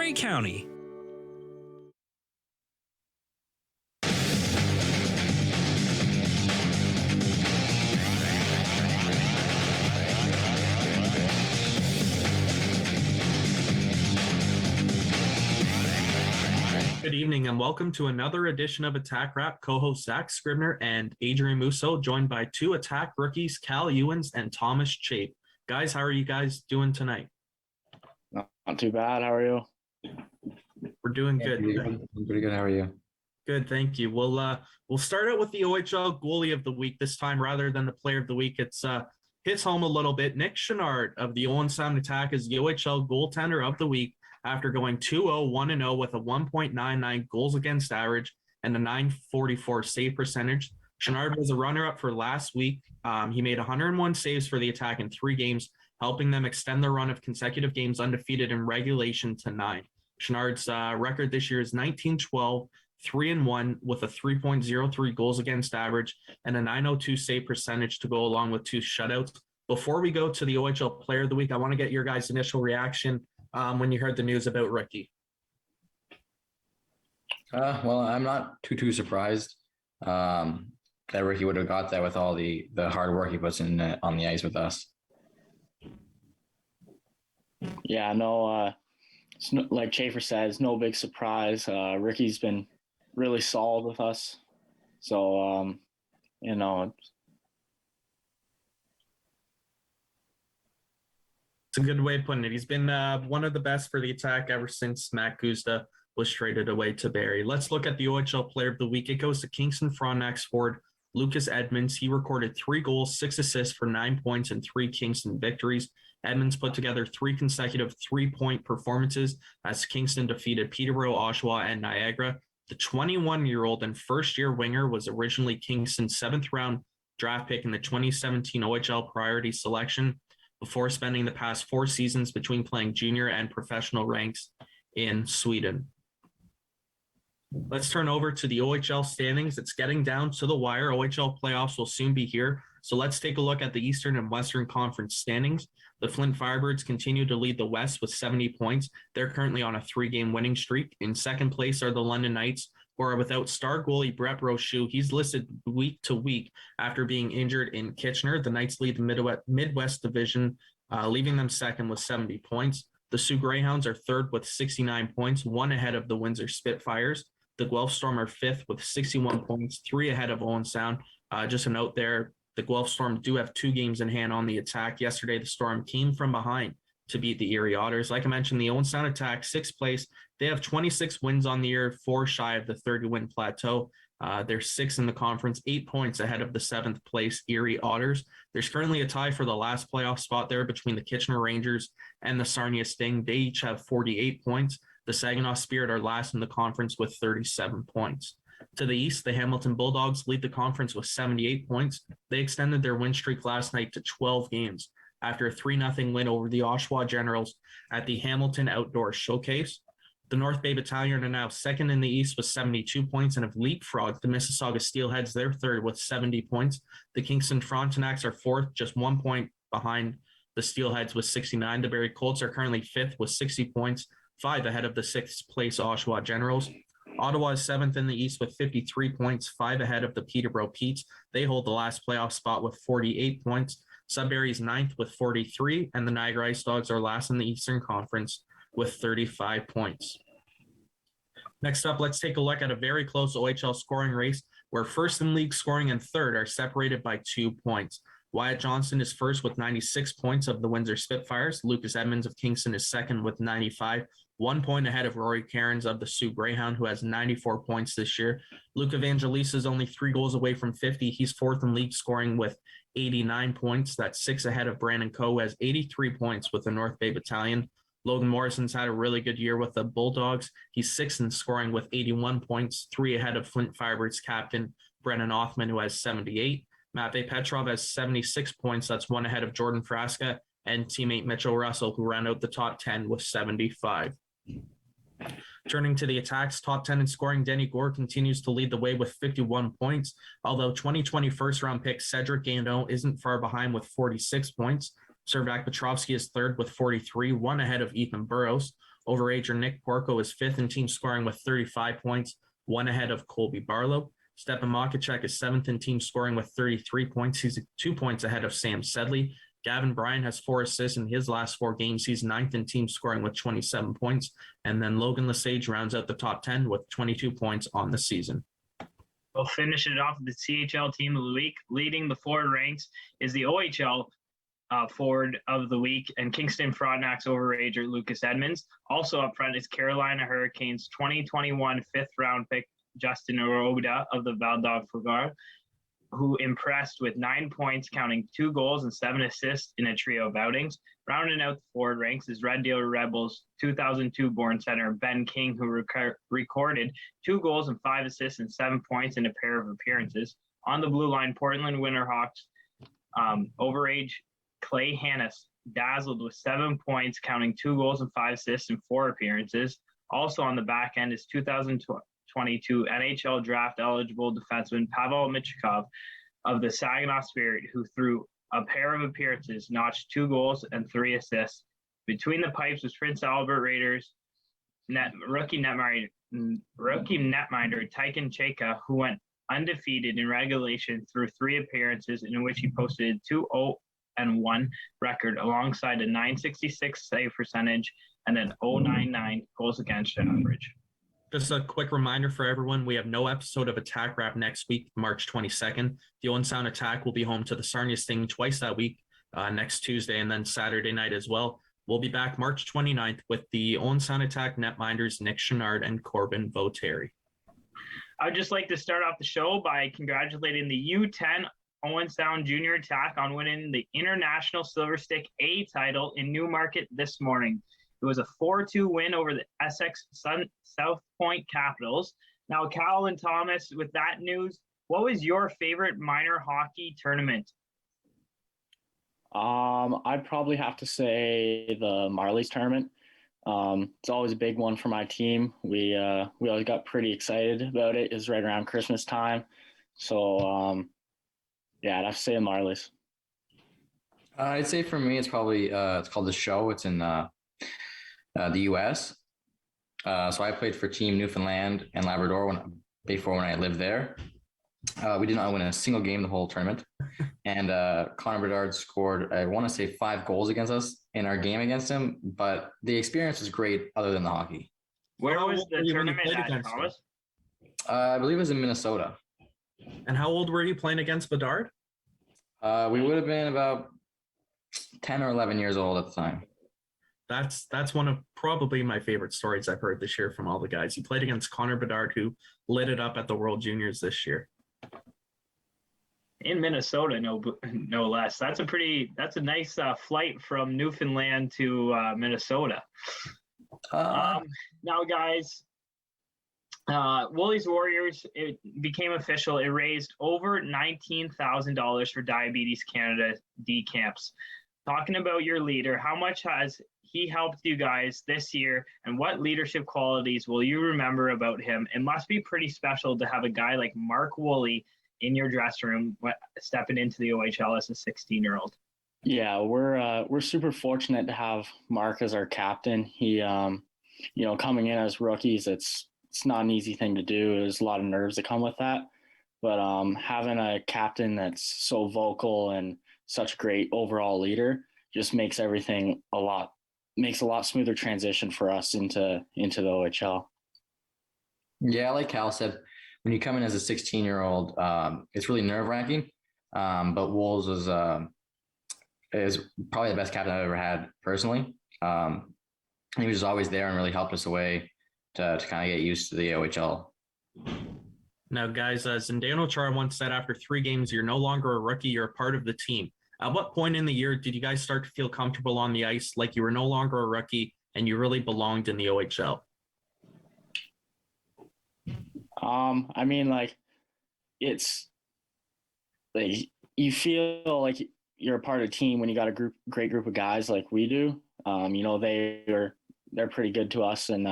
Grey County. Good evening and welcome to another edition of Attack Wrap. Co-host Zach Scribner and Adrien Mousseau, joined by two Attack rookies, Cal Uens and Thomas Chafe. Guys, how are you guys doing tonight? Not too bad. How are you? We're doing good. I'm pretty good. How are you? Good, thank you. We'll start out with the OHL goalie of the week this time rather than the player of the week. It's hits home a little bit. Nick Chenard of the Uens Sound Attack is the OHL goaltender of the week after going 2-0, 1-0 with a 1.99 goals against average and a 944 save percentage. Chenard was a runner-up for last week. He made 101 saves for the Attack in 3 games, helping them extend their run of consecutive games undefeated in regulation to 9. Chenard's record this year is 19-12, 3-1 with a 3.03 goals against average and a 902 save percentage to go along with 2 shutouts. Before we go to the OHL Player of the Week, I want to get your guys' initial reaction when you heard the news about Ricky. Well, I'm not too surprised that Ricky would have got that with all the hard work he puts in on the ice with us. Yeah, no, like Chafer says, no big surprise. Ricky's been really solid with us. So, It's a good way of putting it. He's been one of the best for the Attack ever since Matt Guzda was traded away to Barrie. Let's look at the OHL Player of the Week. It goes to Kingston Frontenac's forward Lucas Edmonds. He recorded 3 goals, 6 assists for 9 points and 3 Kingston victories. Edmonds put together 3 consecutive 3-point performances as Kingston defeated Peterborough, Oshawa, and Niagara. The 21-year-old and first-year winger was originally Kingston's 7th-round draft pick in the 2017 OHL priority selection before spending the past 4 seasons between playing junior and professional ranks in Sweden. Let's turn over to the OHL standings. It's getting down to the wire. OHL playoffs will soon be here. So let's take a look at the Eastern and Western Conference standings. The Flint Firebirds continue to lead the West with 70 points. They're currently on a 3-game winning streak. In second place are the London Knights, who are without star goalie Brett Brochu. He's listed week to week after being injured in Kitchener. The Knights lead the Midwest Division, leaving them second with 70 points. The Sioux Greyhounds are third with 69 points, 1 ahead of the Windsor Spitfires. The Guelph Storm are fifth with 61 points, 3 ahead of Owen Sound. Just a note there, the Guelph Storm do have 2 games in hand on the Attack. Yesterday, the Storm came from behind to beat the Erie Otters. Like I mentioned, the Owen Sound Attack, 6th place. They have 26 wins on the year, 4 shy of the 30-win plateau. They're 6th in the conference, 8 points ahead of the 7th place Erie Otters. There's currently a tie for the last playoff spot there between the Kitchener Rangers and the Sarnia Sting. They each have 48 points. The Saginaw Spirit are last in the conference with 37 points. To the east, the Hamilton Bulldogs lead the conference with 78 points. They extended their win streak last night to 12 games after a 3-0 win over the Oshawa Generals at the Hamilton Outdoor Showcase. The North Bay Battalion are now second in the East with 72 points and have leapfrogged the Mississauga Steelheads. They're third with 70 points. The Kingston Frontenacs are fourth, just 1 point behind the Steelheads with 69. The Barrie Colts are currently fifth with 60 points, 5 ahead of the 6th place Oshawa Generals. Ottawa is 7th in the East with 53 points, 5 ahead of the Peterborough Petes. They hold the last playoff spot with 48 points. Sudbury is 9th with 43, and the Niagara Ice Dogs are last in the Eastern Conference with 35 points. Next up, let's take a look at a very close OHL scoring race where first in league scoring and third are separated by 2 points. Wyatt Johnston is first with 96 points of the Windsor Spitfires. Lucas Edmonds of Kingston is second with 95, 1 point ahead of Rory Cairns of the Sioux Greyhound, who has 94 points this year. Luke Evangelista is only 3 goals away from 50. He's fourth in league scoring with 89 points. That's 6 ahead of Brandon Coe, who has 83 points with the North Bay Battalion. Logan Morrison's had a really good year with the Bulldogs. He's 6th in scoring with 81 points, 3 ahead of Flint Firebirds captain Brennan Othman, who has 78. Matvey Petrov has 76 points. That's 1 ahead of Jordan Frasca and teammate Mitchell Russell, who ran out the top 10 with 75. Turning to the Attack's top 10 in scoring, Denny Gore continues to lead the way with 51 points, although 2020 first-round pick Cedric Gagnon isn't far behind with 46 points. Servac Petrovsky is third with 43, 1 ahead of Ethan Burrows. Overager Nick Porco is fifth in team scoring with 35 points, one ahead of Colby Barlow. Stepan Makachek is seventh in team scoring with 33 points. He's 2 points ahead of Sam Sedley. Gavin Bryan has 4 assists in his last 4 games. He's ninth in team scoring with 27 points. And then Logan Lesage rounds out the top 10 with 22 points on the season. We'll finish it off with the CHL team of the week. Leading the forward ranks is the OHL forward of the week and Kingston Frontenac's overager Lucas Edmonds. Also up front is Carolina Hurricanes 2021 fifth-round pick Justin Oroda of the Val d'Enfer, who impressed with 9 points, counting 2 goals and 7 assists in a trio of outings. Rounding out the forward ranks is Red Deer Rebels 2002-born center Ben King, who recorded 2 goals and 5 assists and 7 points in a pair of appearances. On the blue line, Portland Winterhawks overage Clay Hannes dazzled with 7 points, counting 2 goals and 5 assists in 4 appearances. Also on the back end is 2022 NHL draft eligible defenseman Pavel Michkov of the Saginaw Spirit, who through a pair of appearances notched 2 goals and 3 assists. Between the pipes was Prince Albert Raiders rookie netminder Tyken Cheka, who went undefeated in regulation through 3 appearances in which he posted 2-0-1 record alongside a .966 save percentage and an .099 goals against average. Just a quick reminder for everyone, we have no episode of Attack Wrap next week, March 22nd. The Owen Sound Attack will be home to the Sarnia Sting twice that week, next Tuesday and then Saturday night as well. We'll be back March 29th with the Owen Sound Attack netminders Nick Chenard and Corbin Voteri. I would just like to start off the show by congratulating the U10 Owen Sound Junior Attack on winning the International Silver Stick A title in Newmarket this morning. It was a 4-2 win over the Essex South Point Capitals. Now, Cal and Thomas, with that news, what was your favorite minor hockey tournament? I'd probably have to say the Marlies tournament. It's always a big one for my team. We always got pretty excited about it. It was right around Christmas time. So, yeah, I'd have to say the Marlies. I'd say for me, it's probably it's called The Show. It's in the U.S. So I played for Team Newfoundland and Labrador before when I lived there. We did not win a single game the whole tournament. And Connor Bedard scored, I want to say, 5 goals against us in our game against him. But the experience was great other than the hockey. Where was the tournament at, Thomas? I believe it was in Minnesota. And how old were you playing against Bedard? We would have been about 10 or 11 years old at the time. That's one of probably my favorite stories I've heard this year from all the guys. He played against Connor Bedard, who lit it up at the World Juniors this year. In Minnesota, no less. That's a nice flight from Newfoundland to Minnesota. Now, guys, Woolies Warriors, it became official. It raised over $19,000 for Diabetes Canada decamps. Talking about your leader, how much has he helped you guys this year, and what leadership qualities will you remember about him? It must be pretty special to have a guy like Mark Woolley in your dressing room stepping into the OHL as a 16-year-old. Yeah, we're super fortunate to have Mark as our captain. He, coming in as rookies, it's not an easy thing to do. There's a lot of nerves that come with that. But having a captain that's so vocal and such a great overall leader just makes everything a lot smoother transition for us into the OHL. Yeah, like Cal said, when you come in as a 16-year-old, it's really nerve-wracking. But Wolves is probably the best captain I've ever had personally. He was always there and really helped us away to kind of get used to the OHL. Now, guys, Zdeno Chara once said after 3 games, you're no longer a rookie, you're a part of the team. At what point in the year did you guys start to feel comfortable on the ice, like you were no longer a rookie and you really belonged in the OHL? It's like you feel like you're a part of a team when you got a great group of guys like we do. They're pretty good to us and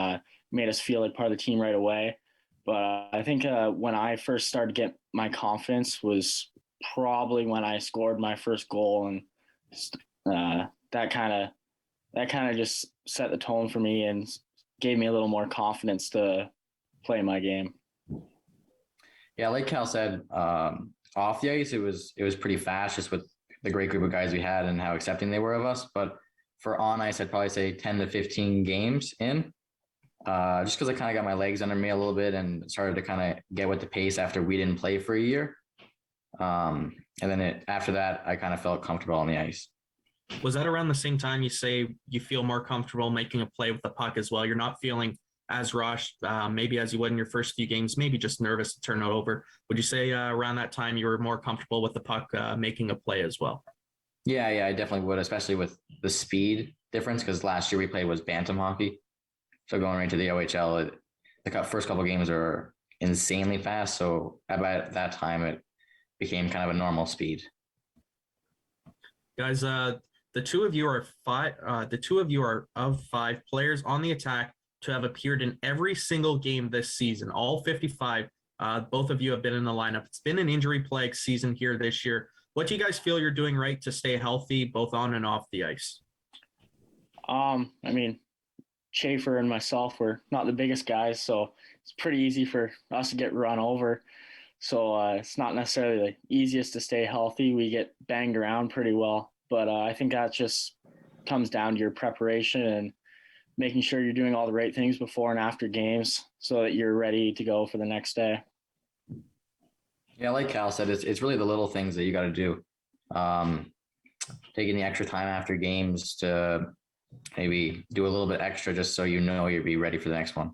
made us feel like part of the team right away. But I think when I first started to get my confidence was probably when I scored my first goal, and that kind of just set the tone for me and gave me a little more confidence to play my game. Yeah, like Cal said, off the ice, it was pretty fast just with the great group of guys we had and how accepting they were of us. But for on ice, I'd probably say 10 to 15 games in, just because I kind of got my legs under me a little bit and started to kind of get with the pace after we didn't play for a year. And then after that, I kind of felt comfortable on the ice. Was that around the same time you say you feel more comfortable making a play with the puck as well? You're not feeling as rushed, maybe as you would in your first few games, maybe just nervous to turn it over. Would you say around that time you were more comfortable with the puck making a play as well? Yeah, I definitely would, especially with the speed difference, because last year we played was bantam hockey. So going right to the OHL, the first couple of games are insanely fast. So about that time, it became kind of a normal speed. Guys, the two of you are of 5 players on the attack to have appeared in every single game this season, all 55. Both of you have been in the lineup. It's been an injury-plagued season here this year. What do you guys feel you're doing right to stay healthy, both on and off the ice? I mean, Chafe and myself were not the biggest guys, so it's pretty easy for us to get run over. So it's not necessarily the easiest to stay healthy. We get banged around pretty well, but I think that just comes down to your preparation and making sure you're doing all the right things before and after games so that you're ready to go for the next day. Yeah, like Cal said, it's really the little things that you got to do. Taking the extra time after games to maybe do a little bit extra just so you know you'll be ready for the next one.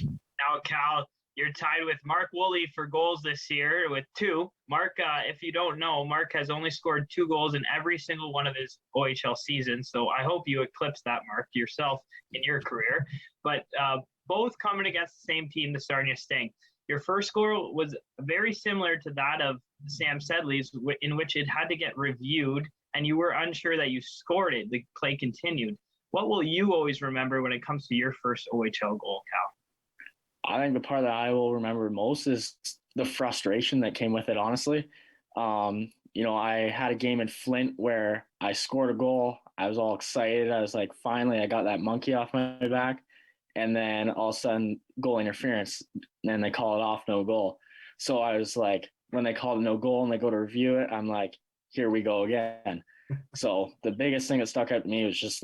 Now, Cal, you're tied with Mark Woolley for goals this year with 2. Mark, if you don't know, Mark has only scored 2 goals in every single one of his OHL seasons. So I hope you eclipse that mark yourself in your career. But both coming against the same team, the Sarnia Sting. Your first goal was very similar to that of Sam Sedley's, in which it had to get reviewed, and you were unsure that you scored it. The play continued. What will you always remember when it comes to your first OHL goal, Cal? I think the part that I will remember most is the frustration that came with it, honestly. I had a game in Flint where I scored a goal. I was all excited. I was like, finally, I got that monkey off my back. And then all of a sudden, goal interference, and they call it off, no goal. So I was like, when they called it no goal and they go to review it, I'm like, here we go again. So the biggest thing that stuck out to me was just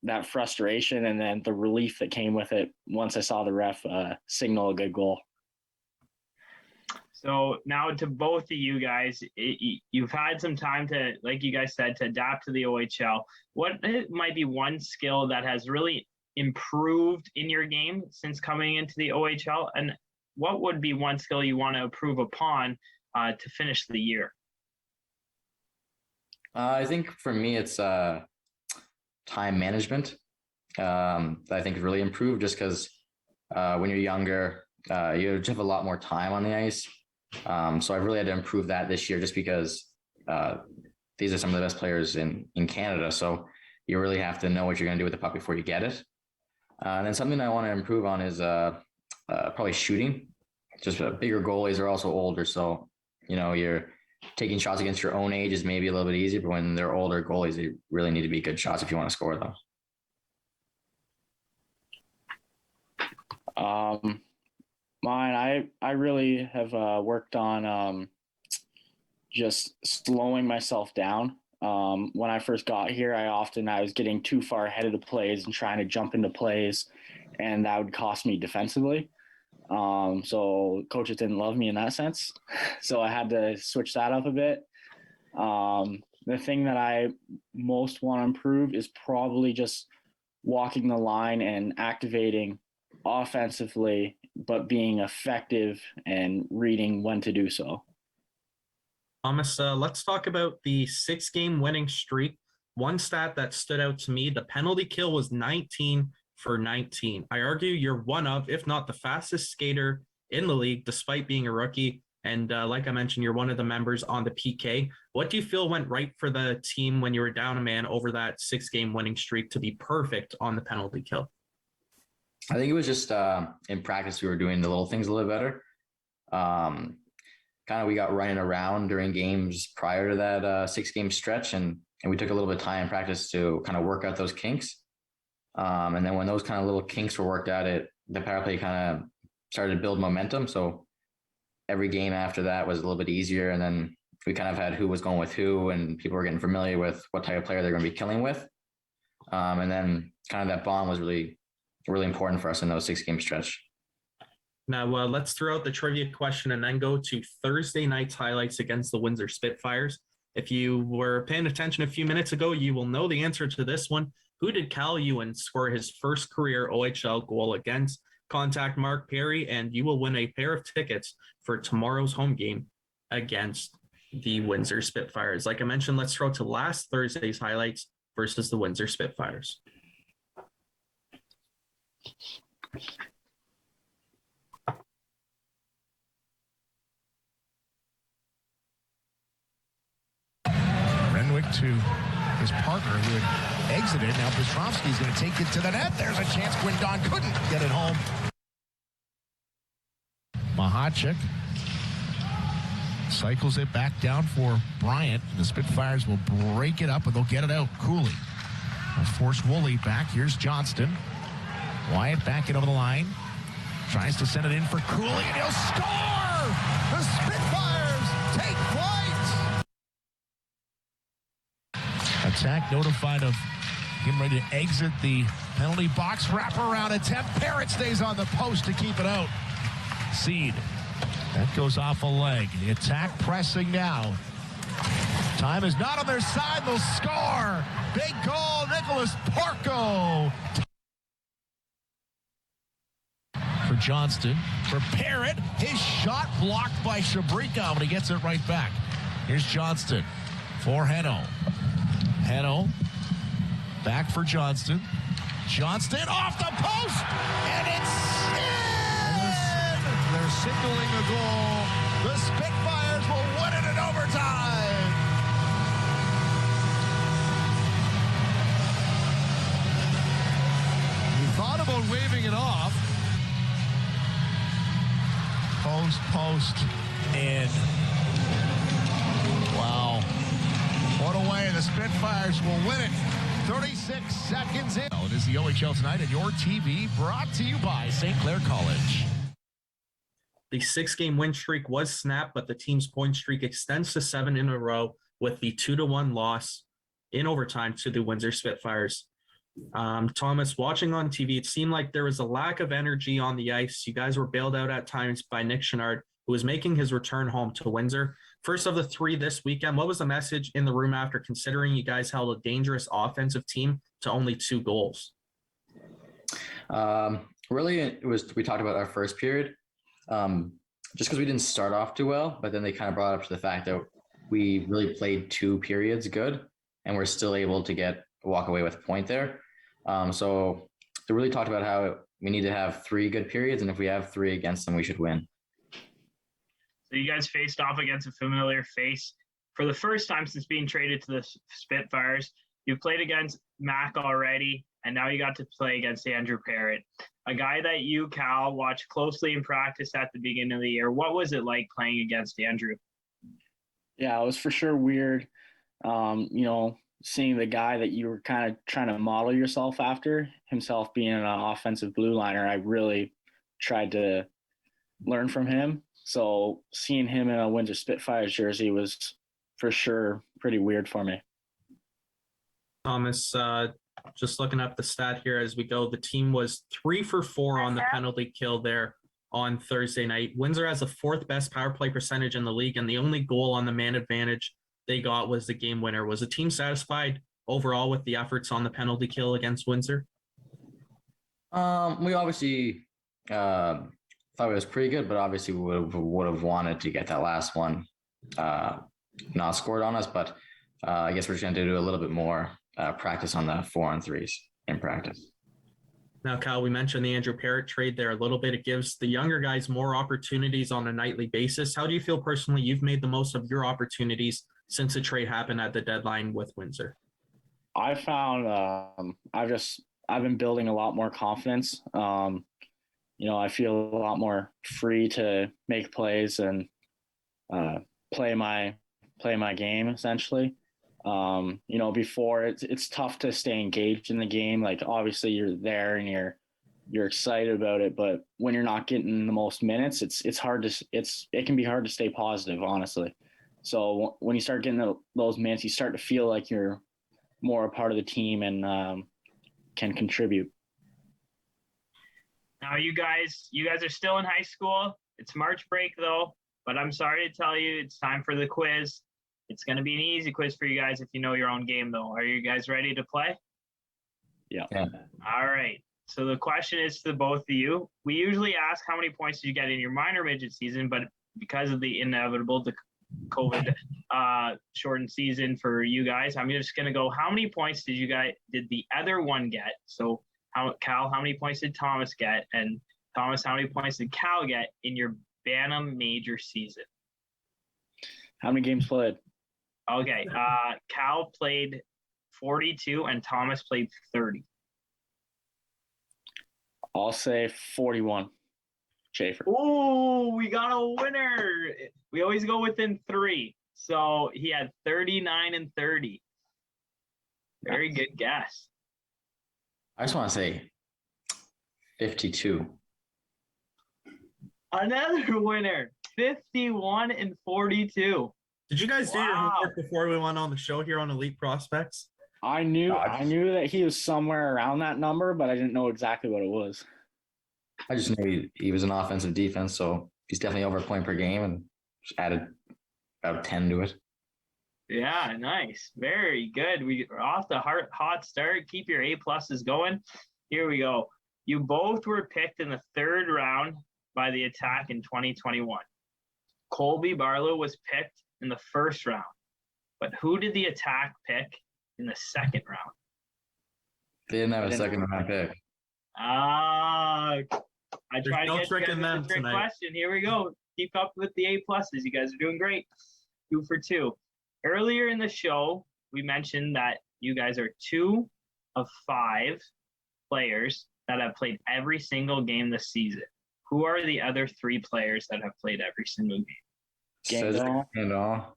that frustration and then the relief that came with it once I saw the ref signal a good goal. So now to both of you guys, you've had some time to, like you guys said, to adapt to the OHL. What might be one skill that has really improved in your game since coming into the OHL? And what would be one skill you want to improve upon to finish the year? I think for me, it's time management that I think has really improved just because when you're younger, you just have a lot more time on the ice. So I really had to improve that this year just because these are some of the best players in Canada. So you really have to know what you're going to do with the puck before you get it. And then something I want to improve on is probably shooting. Just bigger goalies are also older. So, you're taking shots against your own age is maybe a little bit easier, but when they're older goalies, they really need to be good shots if you want to score them. Mine, I really have worked on just slowing myself down. When I first got here, I was getting too far ahead of the plays and trying to jump into plays, and that would cost me defensively. So coaches didn't love me in that sense. So I had to switch that up a bit. The thing that I most want to improve is probably just walking the line and activating offensively, but being effective and reading when to do so. Thomas, let's talk about the 6-game winning streak. One stat that stood out to me, the penalty kill was 19 for 19. I argue you're one of, if not the fastest skater in the league, despite being a rookie. And like I mentioned, you're one of the members on the PK. What do you feel went right for the team when you were down a man over that 6-game winning streak to be perfect on the penalty kill? I think it was just in practice, we were doing the little things a little better. We got running around during games prior to that 6-game stretch, and we took a little bit of time in practice to kind of work out those kinks. And then when those kind of little kinks were worked out, the power play kind of started to build momentum. So every game after that was a little bit easier. And then we kind of had who was going with who, and people were getting familiar with what type of player they're going to be killing with. And then kind of that bond was really, really important for us in those 6-game stretch. Now, let's throw out the trivia question and then go to Thursday night's highlights against the Windsor Spitfires. If you were paying attention a few minutes ago, you will know the answer to this one. Who did Cal Uens score his first career OHL goal against? Contact Mark Perry, and you will win a pair of tickets for tomorrow's home game against the Windsor Spitfires. Like I mentioned, let's throw to last Thursday's highlights versus the Windsor Spitfires. Renwick to his partner who had exited. Now Petrovsky's going to take it to the net. There's a chance. Quindon couldn't get it home. Mahachik cycles it back down for Bryant. The Spitfires will break it up and they'll get it out. Cooley will force Woolley back. Here's Johnston. Wyatt back it over the line. Tries to send it in for Cooley and he'll score! The Spitfires take flight! Attack notified of him ready to exit the penalty box. Wraparound attempt. Parrott stays on the post to keep it out. Seed. That goes off a leg. The attack pressing now. Time is not on their side. They'll score. Big goal, Nicholas Porco. For Johnston. For Parrott. His shot blocked by Shabrika, but he gets it right back. Here's Johnston for Heno. Heno back for Johnston. Johnston off the post, and it's in! They're signaling a goal. The Spitfires will win it in overtime. He thought about waving it off. Post, and wow. What a way. The Spitfires will win it. 36 seconds in. It is the OHL Tonight and your TV, brought to you by St. Clair College. The 6-game win streak was snapped, but the team's point streak extends to 7 in a row with the 2-1 loss in overtime to the Windsor Spitfires. Thomas, watching on TV, it seemed like there was a lack of energy on the ice. You guys were bailed out at times by Nick Chenard, who was making his return home to Windsor. First of the 3 this weekend, what was the message in the room after considering you guys held a dangerous offensive team to only 2 goals? Really, we talked about our first period, just because we didn't start off too well, but then they kind of brought up to the fact that we really played 2 periods good, and we're still able to walk away with a point there. So they really talked about how we need to have 3 good periods, and if we have 3 against them, we should win. So you guys faced off against a familiar face. For the first time since being traded to the Spitfires, you played against Mac already, and now you got to play against Andrew Parrott, a guy that you, Cal, watched closely in practice at the beginning of the year. What was it like playing against Andrew? Yeah, it was for sure weird. Seeing the guy that you were kind of trying to model yourself after, himself being an offensive blue liner, I really tried to learn from him. So seeing him in a Windsor Spitfires jersey was for sure pretty weird for me. Thomas, just looking up the stat here as we go, the team was 3 for 4 on the penalty kill there on Thursday night. Windsor has the 4th best power play percentage in the league, and the only goal on the man advantage they got was the game winner. Was the team satisfied overall with the efforts on the penalty kill against Windsor? We obviously thought it was pretty good, but obviously we would have wanted to get that last one not scored on us. But I guess we're just going to do a little bit more practice on the 4-on-3s in practice. Now, Kyle, we mentioned the Andrew Parrott trade there a little bit. It gives the younger guys more opportunities on a nightly basis. How do you feel personally you've made the most of your opportunities since the trade happened at the deadline with Windsor? I found I've been building a lot more confidence. I feel a lot more free to make plays and play my game essentially. Before it's tough to stay engaged in the game. Like obviously you're there and you're excited about it, but when you're not getting the most minutes, it can be hard to stay positive, honestly. So when you start getting those minutes, you start to feel like you're more a part of the team and can contribute. Now you guys are still in high school. It's March break though, but I'm sorry to tell you, it's time for the quiz. It's going to be an easy quiz for you guys if you know your own game though. Are you guys ready to play? Yeah. All right. So the question is to both of you. We usually ask how many points did you get in your minor midget season, but because of the inevitable, the COVID shortened season for you guys, I'm just going to go, how many points did the other one get? So Cal, how many points did Thomas get? And Thomas, how many points did Cal get in your Bantam major season? How many games played? Okay. Cal played 42 and Thomas played 30. I'll say 41. Chafe. Oh, we got a winner. We always go within 3. So he had 39 and 30. Very good guess. I just want to say 52. Another winner, 51 and 42. Did you guys do your Wow. homework before we went on the show here on Elite Prospects? I knew that he was somewhere around that number, but I didn't know exactly what it was. I just knew he was an offensive defense, so he's definitely over a point per game and just added about 10 to it. Yeah, nice. Very good. We're off the hot start. Keep your A-pluses going. Here we go. You both were picked in the 3rd round by the Attack in 2021. Colby Barlow was picked in the 1st round. But who did the Attack pick in the 2nd round? They didn't have a second round pick. I tried no to get you trick guys in with them a trick tonight. question. Here we go. Keep up with the A-pluses. You guys are doing great. 2 for 2. Earlier in the show, we mentioned that you guys are 2 of 5 players that have played every single game this season. Who are the other 3 players that have played every single game? Gandol,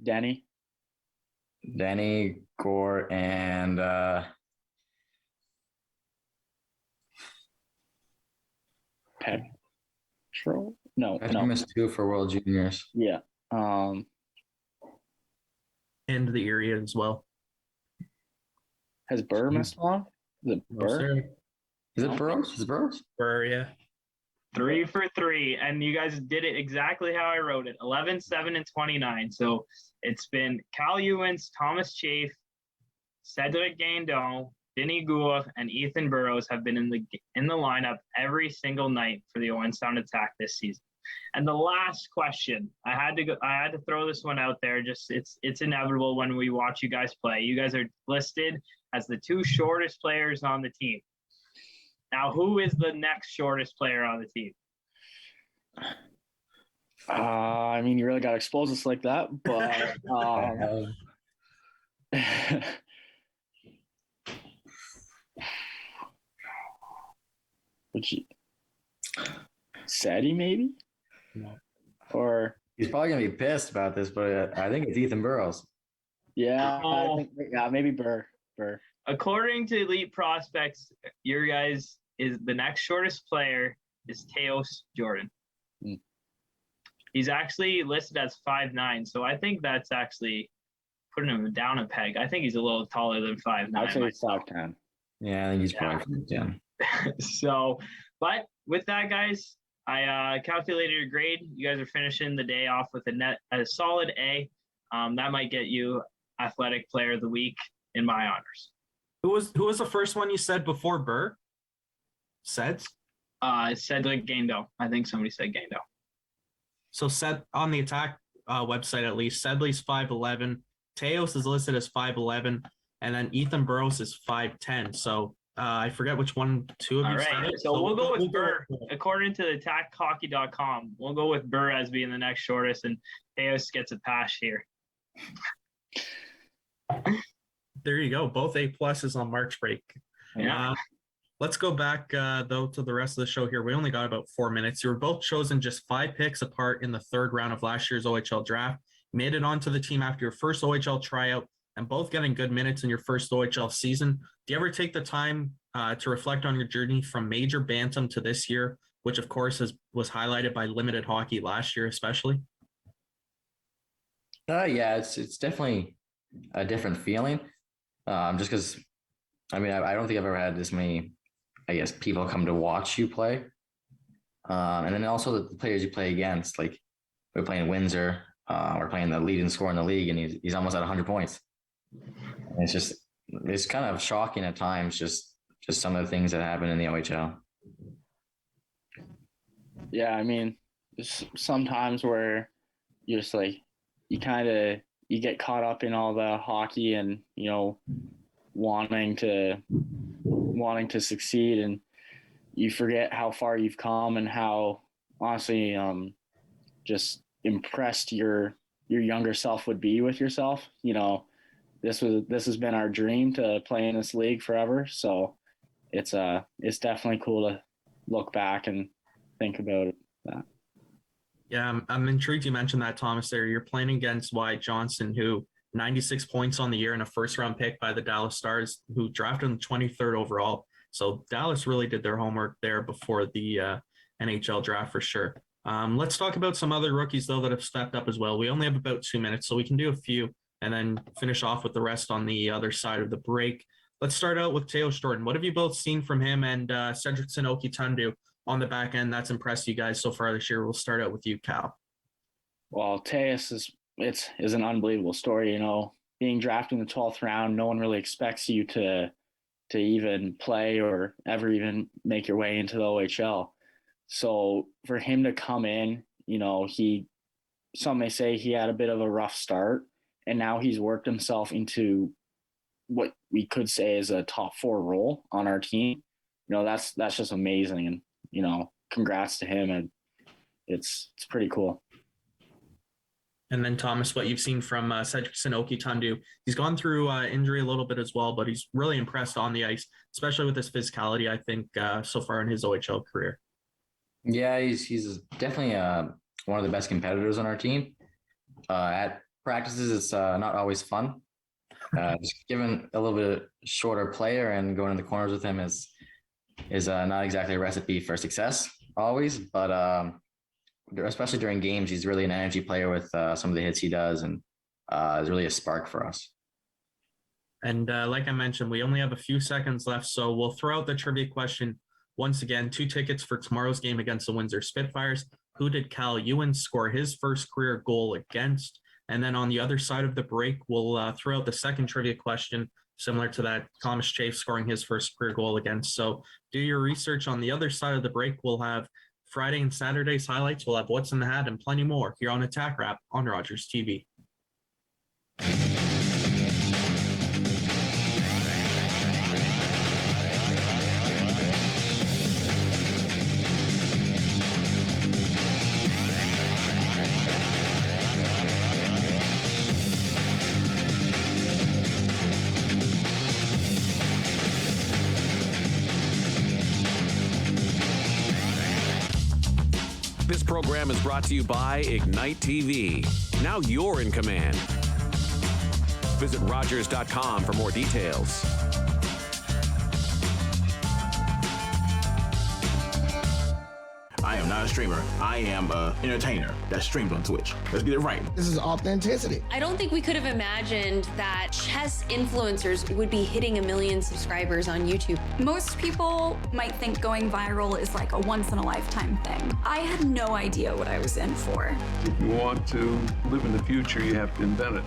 Danny, Gore, and Petro? No. missed 2 for World Juniors. Yeah. And the area as well. Has Burr missed one? Is it No, Burr? sir. Is it Burrows? Is it Burrows? Burr, yeah. 3 for 3. And you guys did it exactly how I wrote it. 11, 7, and 29. So it's been Cal Uens, Thomas Chafe, Cedric Gandon, Vinny Gour, and Ethan Burrows have been in the lineup every single night for the Uens Sound Attack this season. And the last question, I had to throw this one out there. Just it's inevitable when we watch you guys play. You guys are listed as the 2 shortest players on the team. Now, who is the next shortest player on the team? I mean, you really got to expose us like that, but would you Sadie maybe? No. Or He's probably gonna be pissed about this, but I think it's Ethan Burrows. yeah, Oh. I think, maybe Burr. According to Elite Prospects, your guys is the next shortest player is Teos Jordan. Mm. He's actually listed as 5'9", so I think that's actually putting him down a peg. I think he's a little taller than 5'9". I'd say 5'10". Yeah, I think he's probably 10. So, but with that, guys, I calculated a grade. You guys are finishing the day off with a solid A. That might get you Athletic Player of the Week in my honors. Who was the first one you said before Burr? Seds? Cedric Gandon. I think somebody said Gandon. So on the Attack website at least, Sedley's 5'11", Teos is listed as 5'11", and then Ethan Burrows is 5'10". So I forget which one, 2 of All you right, said it. so we'll go with Burr. with Burr. According to the attackhockey.com, we'll go with Burr as being the next shortest, and Teos gets a pass here. There you go. Both A pluses on March break. Yeah. Let's go back, though, to the rest of the show here. We only got about 4 minutes. You were both chosen just 5 picks apart in the 3rd round of last year's OHL draft. Made it onto the team after your first OHL tryout and both getting good minutes in your first OHL season. Do you ever take the time to reflect on your journey from major bantam to this year, which of course was highlighted by limited hockey last year, especially? Yeah, it's definitely a different feeling. Just because, I mean, I don't think I've ever had this many, I guess, people come to watch you play. And then also the players you play against, like we're playing Windsor, we're playing the leading scorer in the league, and he's almost at 100 points. And it's kind of shocking at times, just some of the things that happen in the OHL. Yeah, I mean, sometimes where you're just like, you get caught up in all the hockey and, you know, wanting to succeed, and you forget how far you've come and how honestly just impressed your younger self would be with yourself. You know, this has been our dream to play in this league forever, so it's definitely cool to look back and think about that. Yeah, I'm intrigued you mentioned that, Thomas, there. You're playing against Wyatt Johnston, who 96 points on the year and a first-round pick by the Dallas Stars, who drafted him 23rd overall. So Dallas really did their homework there before the NHL draft for sure. Let's talk about some other rookies, though, that have stepped up as well. We only have about 2 minutes, so we can do a few and then finish off with the rest on the other side of the break. Let's start out with Teo Jordan. What have you both seen from him and Cedric Sinoki-Tundu on the back end that's impressed you guys so far this year? We'll start out with you, Cal. Well, Tejas is an unbelievable story. You know, being drafted in the 12th round, no one really expects you to even play or ever even make your way into the OHL. So for him to come in, you know, some may say he had a bit of a rough start, and now he's worked himself into what we could say is a top 4 role on our team. You know, that's just amazing. And, you know, congrats to him. And it's pretty cool. And then, Thomas, what you've seen from Cedric Sinoki-Tundu. He's gone through injury a little bit as well, but he's really impressed on the ice, especially with his physicality, I think, so far in his OHL career. Yeah, he's definitely one of the best competitors on our team. At practices, it's not always fun. Just given a little bit shorter player and going in the corners with him is not exactly a recipe for success always, but especially during games, he's really an energy player with some of the hits he does, and is really a spark for us. And like I mentioned, we only have a few seconds left, so we'll throw out the trivia question once again. 2 tickets for tomorrow's game against the Windsor Spitfires. Who did Cal Uens score his first career goal against? And then on the other side of the break, we'll throw out the second trivia question, similar to that, Thomas Chafe scoring his first career goal against. So do your research. On the other side of the break, we'll have Friday and Saturday's highlights. We'll have What's in the Hat and plenty more here on Attack Wrap on Rogers TV. This program is brought to you by Ignite TV. Now you're in command. Visit Rogers.com for more details. I am not a streamer. I am an entertainer that streams on Twitch. Let's get it right. This is authenticity. I don't think we could have imagined that chess influencers would be hitting 1 million subscribers on YouTube. Most people might think going viral is like a once-in-a-lifetime thing. I had no idea what I was in for. If you want to live in the future, you have to invent it.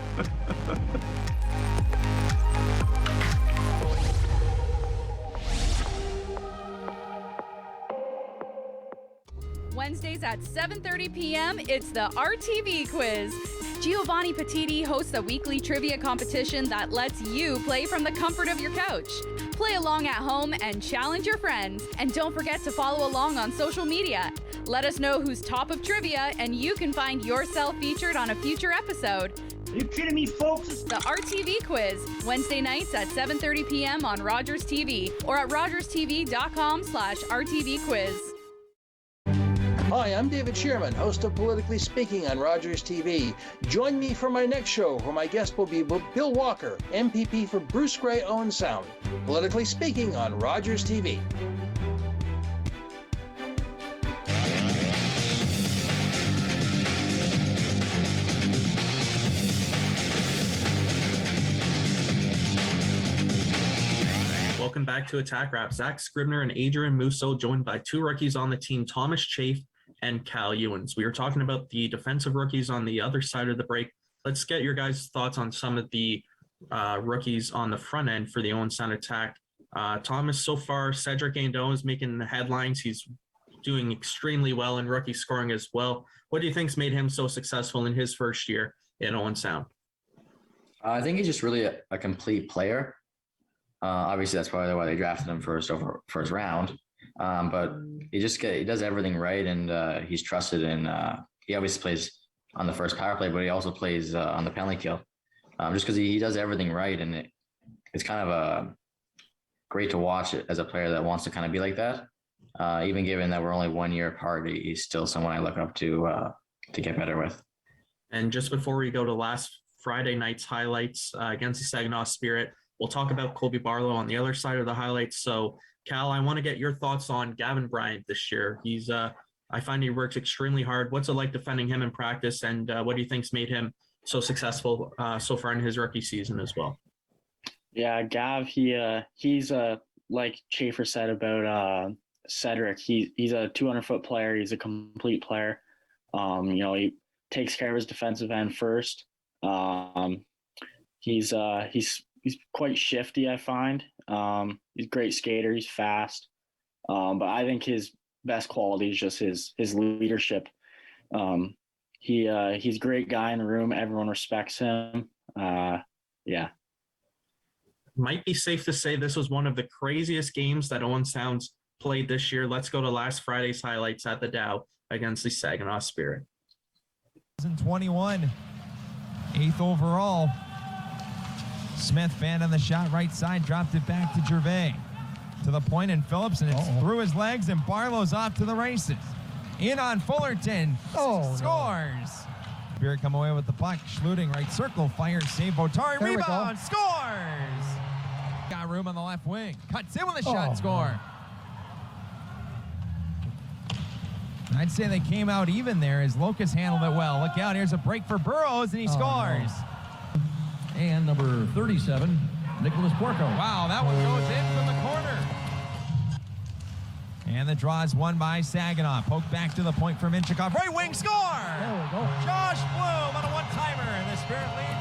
Wednesdays at 7:30 p.m., it's the RTV Quiz. Giovanni Petiti hosts a weekly trivia competition that lets you play from the comfort of your couch. Play along at home and challenge your friends. And don't forget to follow along on social media. Let us know who's top of trivia, and you can find yourself featured on a future episode. Are you kidding me, folks? The RTV Quiz, Wednesday nights at 7:30 p.m. on Rogers TV or at rogerstv.com/RTV Quiz. Hi, I'm David Shearman, host of Politically Speaking on Rogers TV. Join me for my next show, where my guest will be Bill Walker, MPP for Bruce Grey Owen Sound. Politically Speaking on Rogers TV. Welcome back to Attack Wrap. Zach Scribner and Adrien Mousseau joined by two rookies on the team, Thomas Chafe and Cal Uens. We were talking about the defensive rookies on the other side of the break. Let's get your guys' thoughts on some of the rookies on the front end for the Owen Sound attack. Thomas, so far, Cedric Guindon is making the headlines. He's doing extremely well in rookie scoring as well. What do you think's made him so successful in his first year in Owen Sound? I think he's just really a complete player. Obviously, that's probably why they drafted him first round. But he does everything right, and he's trusted. And he obviously plays on the first power play, but he also plays on the penalty kill. Just because he does everything right, and it's kind of great to watch it as a player that wants to kind of be like that. Even given that we're only 1 year apart, he's still someone I look up to get better with. And just before we go to last Friday night's highlights against the Saginaw Spirit, we'll talk about Colby Barlow on the other side of the highlights. So, Cal, I want to get your thoughts on Gavin Bryant this year. He's, I find he works extremely hard. What's it like defending him in practice, and what do you think's made him so successful so far in his rookie season as well? Yeah, Gav, he's like Chafer said about Cedric. He's a 200-foot player. He's a complete player. He takes care of his defensive end first. He's quite shifty, I find. He's a great skater. He's fast. But I think his best quality is just his leadership. He's a great guy in the room. Everyone respects him. Yeah. Might be safe to say this was one of the craziest games that Owen Sound's played this year. Let's go to last Friday's highlights at the Dow against the Saginaw Spirit. 2021, 8th overall. Smith banned on the shot right side, dropped it back to Gervais. To the point in Phillips, and it's through his legs, and Barlow's off to the races. In on Fullerton, scores. No. Spirit come away with the puck. Schluting right circle, fires, save Botari, rebound, scores! Got room on the left wing, cuts in with a shot, score. I'd say they came out even there as Locust handled it well. Look out, here's a break for Burrows, and he scores. No. And number 37, Nicholas Porco. Wow, that one goes in from the corner. And the draw is won by Saginaw. Poke back to the point for Minchikov. Right wing, score! There we go. Josh Bloom on a one-timer, and the Spirit lead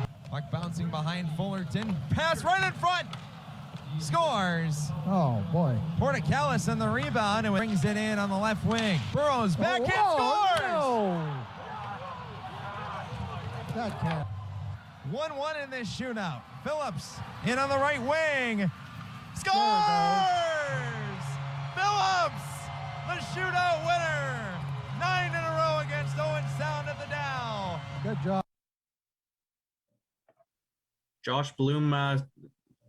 4-3. Puck bouncing behind Fullerton. Pass right in front. Scores. Oh, boy. Portakalis on the rebound and brings it in on the left wing. Burrows back in, scores! No. That can't. 1-1 in this shootout. Phillips in on the right wing. Scores! Phillips, the shootout winner. 9 in a row against Owen Sound at the Dow. Good job. Josh Bloom,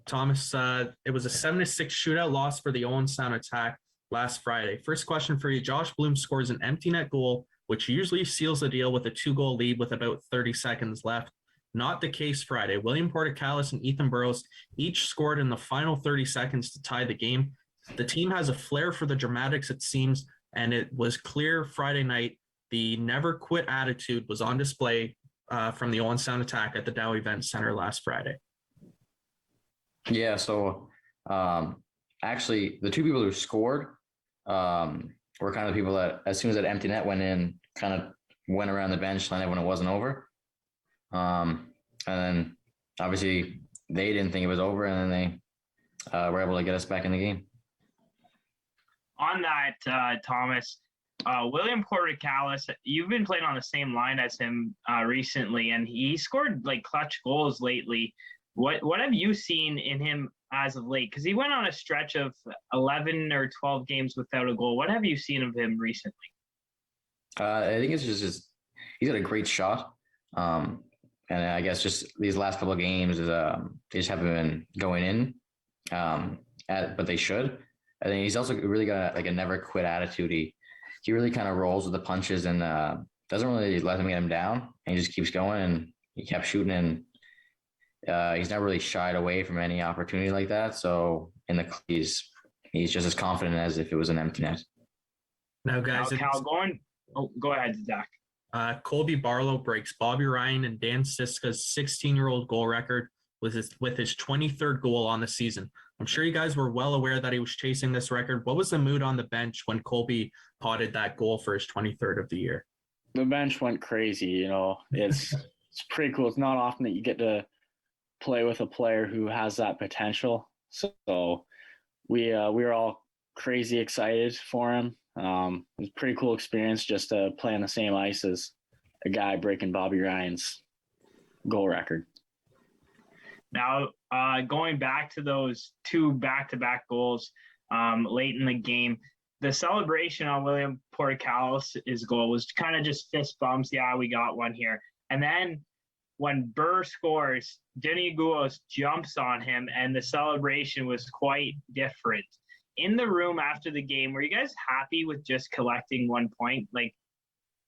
Thomas, it was a 7-6 shootout loss for the Owen Sound attack last Friday. First question for you. Josh Bloom scores an empty net goal, which usually seals the deal with a 2-goal lead with about 30 seconds left. Not the case Friday. William Portakalis and Ethan Burrows each scored in the final 30 seconds to tie the game. The team has a flair for the dramatics, it seems, and it was clear Friday night the never quit attitude was on display from the Owen Sound attack at the Dow Event Center last Friday. Yeah, so actually the two people who scored were kind of the people that, as soon as that empty net went in, kind of went around the bench line when it wasn't over. And then obviously they didn't think it was over, and then they were able to get us back in the game. On that, Thomas, William Portakalis, you've been playing on the same line as him recently, and he scored like clutch goals lately. What have you seen in him as of late? Because he went on a stretch of 11 or 12 games without a goal. What have you seen of him recently? I think it's just he's got a great shot. And I guess just these last couple of games, they just haven't been going in, but they should. I think he's also really got like a never quit attitude. he really kind of rolls with the punches and doesn't really let him get him down. And he just keeps going, and he kept shooting, and he's never really shied away from any opportunity like that. So he's just as confident as if it was an empty net. Now, guys, Cal, go ahead, Zach. Colby Barlow breaks Bobby Ryan and Dan Siska's 16-year-old goal record with his 23rd goal on the season. I'm sure you guys were well aware that he was chasing this record. What was the mood on the bench when Colby potted that goal for his 23rd of the year? The bench went crazy. You know, it's pretty cool. It's not often that you get to play with a player who has that potential. So we were all crazy excited for him. It was a pretty cool experience just to play on the same ice as a guy breaking Bobby Ryan's goal record. Now, going back to those 2 back-to-back goals late in the game, the celebration on William Portakalis' goal was kind of just fist bumps. Yeah, we got one here. And then when Burr scores, Denny Guos jumps on him, and the celebration was quite different. In the room after the game, were you guys happy with just collecting 1 point? Like,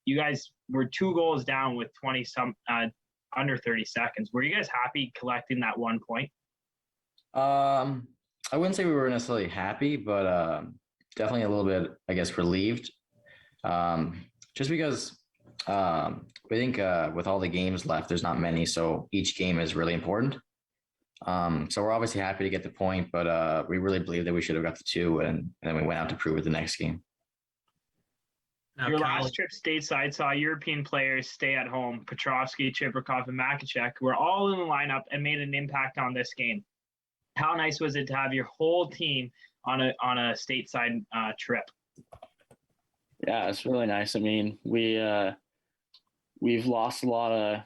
you guys were 2 goals down with under 30 seconds. Were you guys happy collecting that 1 point? I wouldn't say we were necessarily happy, but definitely a little bit, I guess, relieved. Just because we think with all the games left, there's not many, so each game is really important. So we're obviously happy to get the point, but we really believe that we should have got the 2, and then we went out to prove it the next game. Now, your last trip stateside saw European players stay at home. Petrovsky, Chibrikov, and Makachek were all in the lineup and made an impact on this game. How nice was it to have your whole team on a stateside trip? Yeah, it's really nice. I mean, we've lost a lot of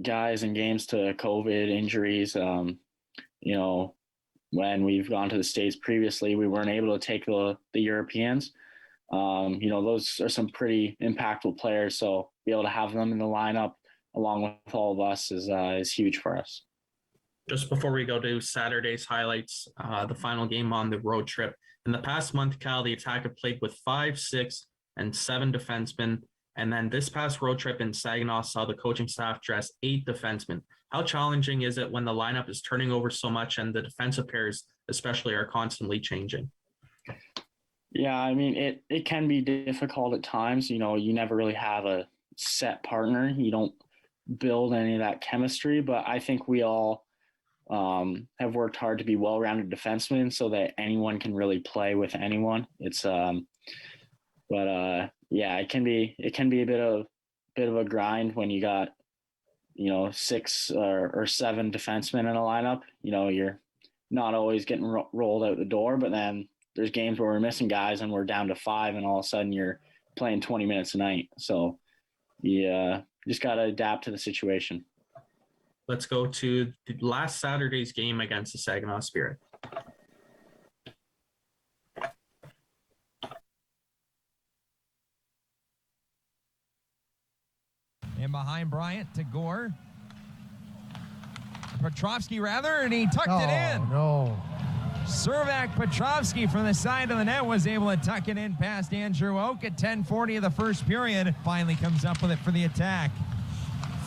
guys and games to COVID injuries. You know, when we've gone to the States previously, we weren't able to take the Europeans. You know, those are some pretty impactful players. So be able to have them in the lineup along with all of us is huge for us. Just before we go to Saturday's highlights, the final game on the road trip. In the past month, Cal, the Attack have played with 5, 6, and 7 defensemen. And then this past road trip in Saginaw saw the coaching staff dress 8 defensemen. How challenging is it when the lineup is turning over so much and the defensive pairs especially are constantly changing? Yeah, I mean, it can be difficult at times. You know, you never really have a set partner. You don't build any of that chemistry, but I think we all have worked hard to be well-rounded defensemen so that anyone can really play with anyone. It's yeah, it can be a bit of a grind when you got, you know, 6 or 7 defensemen in a lineup. You know, you're not always getting rolled out the door, but then there's games where we're missing guys and we're down to 5, and all of a sudden you're playing 20 minutes a night. So you just got to adapt to the situation. Let's go to the last Saturday's game against the Saginaw Spirit. In behind Bryant to Gore. Petrovsky rather, and he tucked it in. No. Servac Petrovsky from the side of the net was able to tuck it in past Andrew Oak at 10:40 of the first period. Finally comes up with it for the Attack.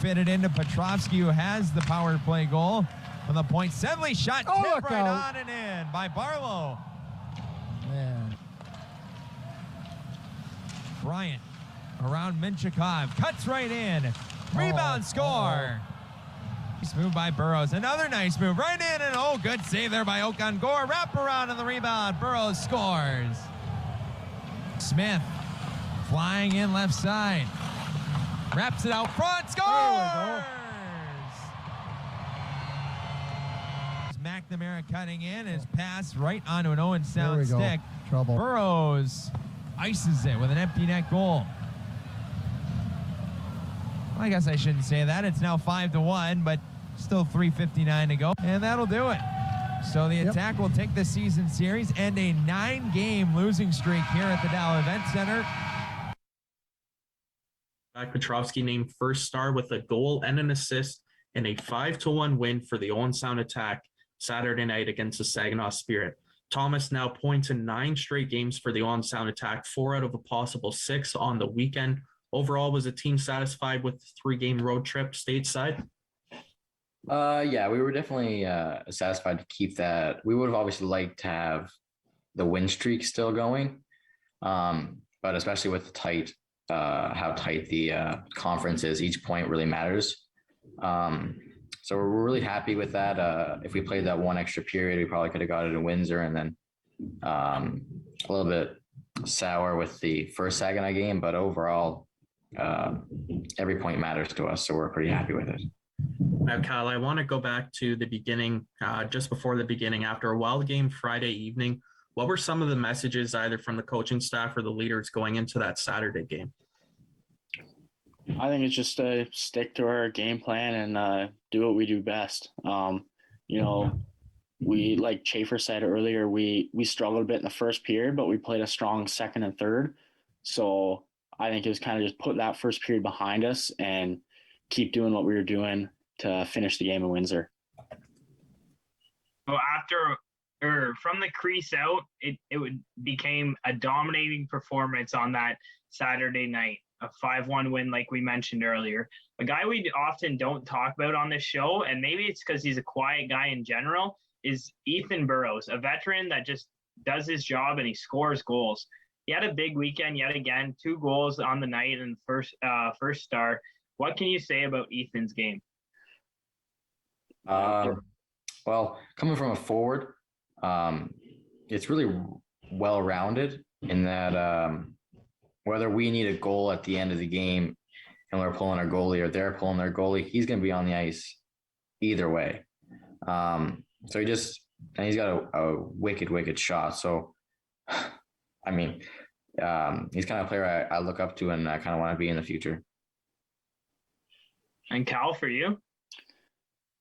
Fitted into Petrovsky, who has the power play goal from the point. Sedley shot tipped right on and in by Barlow. Man. Bryant around Minchikov, cuts right in. Rebound score. Nice move by Burrows. Another nice move right in, and good save there by Oak on Gore. Wrap around on the rebound. Burrows scores. Smith flying in left side. Wraps it out front. Scores! McNamara cutting in. His pass right onto an Owen Sound stick. Trouble. Burrows ices it with an empty net goal. I guess I shouldn't say that. It's now 5-1, but still 3:59 to go, and that'll do it. So the Attack will take the season series and a 9-game losing streak here at the Dow Event Center. Petrovsky named first star with a goal and an assist in a 5-1 win for the Owen Sound Attack Saturday night against the Saginaw Spirit. Thomas now points in 9 straight games for the on-sound attack, 4 out of a possible 6 on the weekend. Overall, was the team satisfied with the 3-game road trip stateside? Yeah, we were definitely satisfied to keep that. We would have obviously liked to have the win streak still going, but especially with the how tight the conference is, each point really matters. So we're really happy with that. If we played that one extra period, we probably could have got it in Windsor, and then a little bit sour with the first Saginaw game, but overall, every point matters to us, so we're pretty happy with it. Now, Kyle, I want to go back to the beginning, just before the beginning, after a wild game Friday evening. What were some of the messages either from the coaching staff or the leaders going into that Saturday game? I think it's just to stick to our game plan and do what we do best. We, like Chafe said earlier, we struggled a bit in the first period, but we played a strong second and third. So I think it was kind of just put that first period behind us and keep doing what we were doing to finish the game in Windsor. So from the crease out, it became a dominating performance on that Saturday night. A 5-1 win, like we mentioned earlier. A guy we often don't talk about on this show, and maybe it's because he's a quiet guy in general, is Ethan Burrows, a veteran that just does his job and he scores goals. He had a big weekend yet again, 2 goals on the night and first star. What can you say about Ethan's game? Well, coming from a forward, it's really well-rounded in that whether we need a goal at the end of the game and we're pulling our goalie or they're pulling their goalie, he's going to be on the ice either way. So he's got a wicked shot. So, I mean, he's kind of a player I look up to and I kind of want to be in the future. And Cal, for you?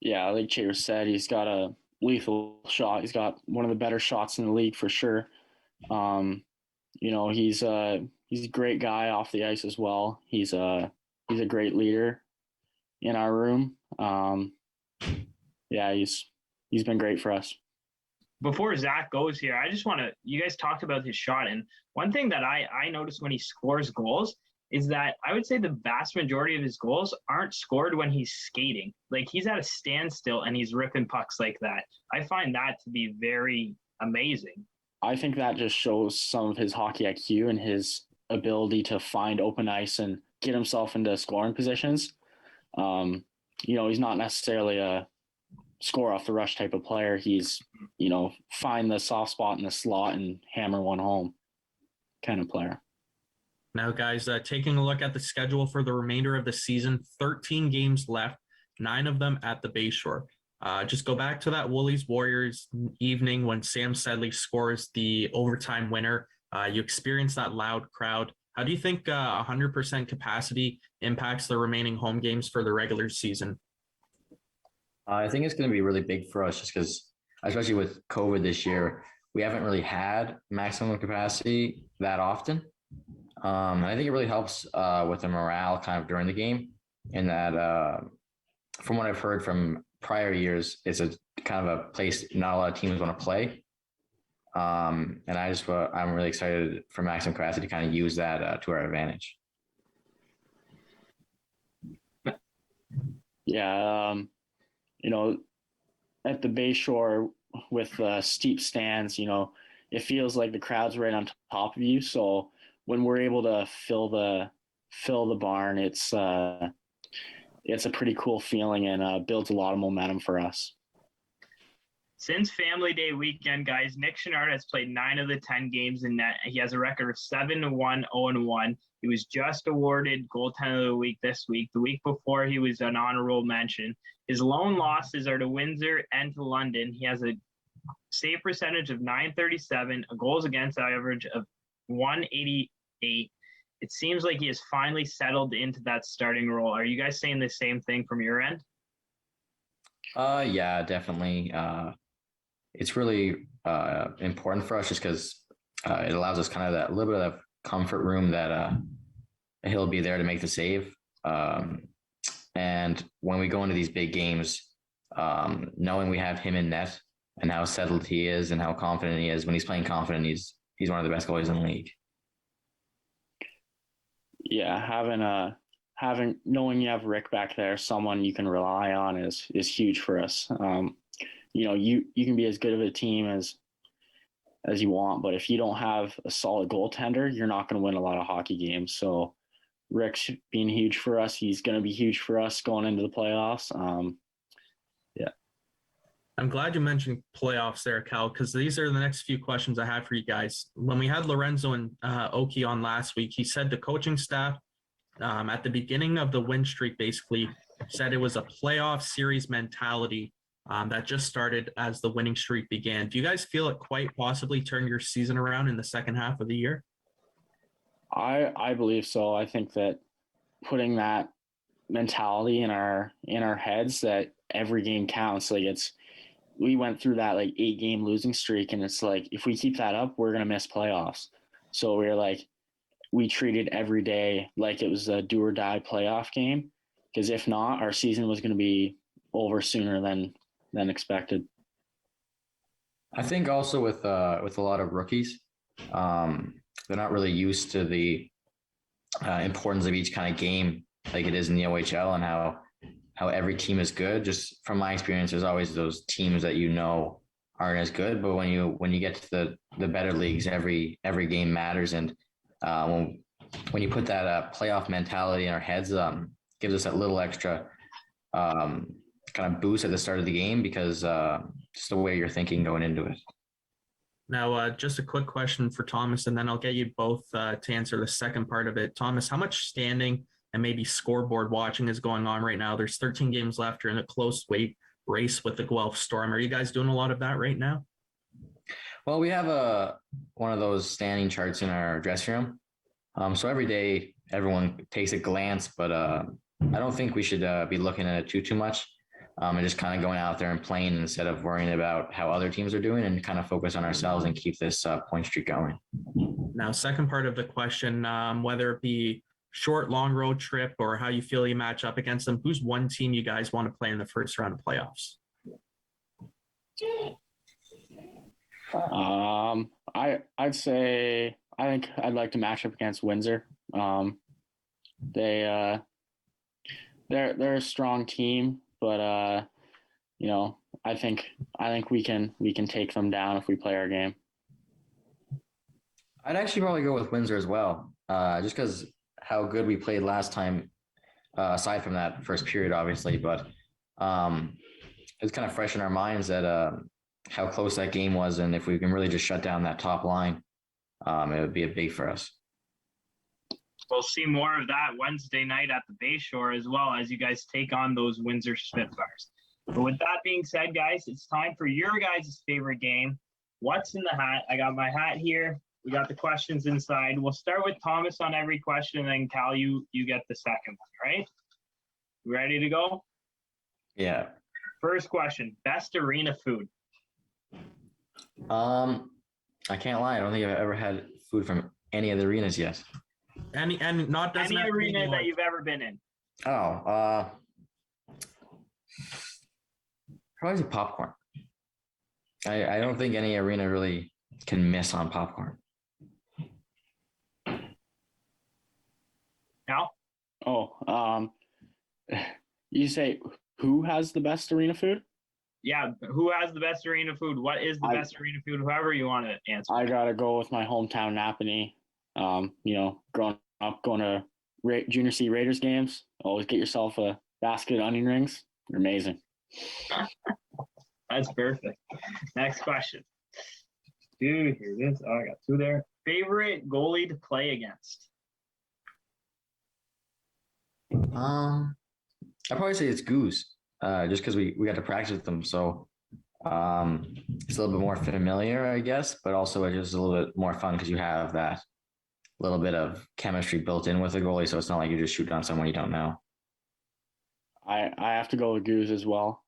Yeah, like Chair said, he's got a lethal shot. He's got one of the better shots in the league for sure. He's a great guy off the ice as well. He's a great leader in our room. He's been great for us. Before Zach goes here, I just you guys talked about his shot. And one thing that I noticed when he scores goals is that I would say the vast majority of his goals aren't scored when he's skating. Like, he's at a standstill and he's ripping pucks like that. I find that to be very amazing. I think that just shows some of his hockey IQ and his ability to find open ice and get himself into scoring positions. He's not necessarily a score off the rush type of player. He's, find the soft spot in the slot and hammer one home kind of player. Now, guys, taking a look at the schedule for the remainder of the season, 13 games left, 9 of them at the Bayshore. Just go back to that Woolies Warriors evening when Sam Sedley scores the overtime winner. You experience that loud crowd. How do you think 100% capacity impacts the remaining home games for the regular season? I think it's going to be really big for us just because, especially with COVID this year, we haven't really had maximum capacity that often. And I think it really helps with the morale kind of during the game, in that from what I've heard from prior years, it's a kind of a place not a lot of teams want to play. And I'm really excited for maximum capacity to kind of use that to our advantage. Yeah. At the Bayshore with steep stands, it feels like the crowd's right on top of you. So when we're able to fill the barn, it's a pretty cool feeling and builds a lot of momentum for us. Since Family Day weekend, guys, Nick Chenard has played 9 of the 10 games in net. He has a record of 7-1, 0-1. He was just awarded goaltender of the week this week. The week before, he was an honor roll mention. His lone losses are to Windsor and to London. He has a save percentage of .937, a goals against average of .188. It seems like he has finally settled into that starting role. Are you guys saying the same thing from your end? Yeah, definitely. It's really important for us just because it allows us kind of that little bit of comfort room that he'll be there to make the save. And when we go into these big games, knowing we have him in net and how settled he is and how confident he is. When he's playing confident, he's one of the best goalies in the league. Yeah, knowing you have Rick back there, someone you can rely on is huge for us. You can be as good of a team as you want, but if you don't have a solid goaltender, you're not going to win a lot of hockey games. So Rick's being huge for us. He's going to be huge for us going into the playoffs. I'm glad you mentioned playoffs there, Cal, because these are the next few questions I have for you guys. When we had Lorenzo and Oki on last week, he said the coaching staff at the beginning of the win streak basically said it was a playoff series mentality that just started as the winning streak began. Do you guys feel it quite possibly turned your season around in the second half of the year? I believe so. I think that putting that mentality in our heads that every game counts, we went through that 8-game losing streak, and it's like, if we keep that up, we're going to miss playoffs. So we treated every day like it was a do or die playoff game, because if not, our season was going to be over sooner than expected. I think also with a lot of rookies, they're not really used to the importance of each kind of game like it is in the OHL, and how every team is good. Just from my experience, there's always those teams that aren't as good, but when you get to the better leagues, every game matters. And when you put that playoff mentality in our heads, gives us that little extra kind of boost at the start of the game, because just the way you're thinking going into it. Now, just a quick question for Thomas, and then I'll get you both to answer the second part of it. Thomas, how much standing and maybe scoreboard watching is going on right now? There's 13 games left. You're in a close weight race with the Guelph Storm. Are you guys doing a lot of that right now? Well, we have one of those standing charts in our dressing room. So every day everyone takes a glance, but I don't think we should be looking at it too much. And just kind of going out there and playing instead of worrying about how other teams are doing, and kind of focus on ourselves and keep this point streak going. Now, second part of the question, whether it be short, long road trip, or how you feel you match up against them, who's one team you guys want to play in the first round of playoffs? I'd say I think I'd like to match up against Windsor. They're a strong team, but I think we can take them down if we play our game. I'd actually probably go with Windsor as well, just because how good we played last time, aside from that first period, obviously, but it's kind of fresh in our minds that how close that game was, and if we can really just shut down that top line, it would be a big for us. We'll see more of that Wednesday night at the Bayshore, as well as you guys take on those Windsor Spitfires. But with that being said, guys, it's time for your guys' favorite game. What's in the hat? I got my hat here. We got the questions inside. We'll start with Thomas on every question, and then Cal, you get the second one, right? Ready to go? Yeah. First question, best arena food. I can't lie. I don't think I've ever had food from any of the arenas yet. Any arena that you've ever been in. Oh, probably popcorn. I don't think any arena really can miss on popcorn. Cal? Oh, you say who has the best arena food? Yeah, who has the best arena food? What is the best arena food? Whoever you want to answer. I gotta go with my hometown Napanee. Growing up, going to Junior C Raiders games, always get yourself a basket of onion rings. They're amazing. That's perfect. Next question. Dude, here it is. Oh, I got two there. Favorite goalie to play against? I'd probably say it's Goose, just because we got to practice with them. So it's a little bit more familiar, I guess, but also it's just a little bit more fun because you have that little bit of chemistry built in with the goalie. So it's not like you're just shooting on someone you don't know. I have to go with Goose as well.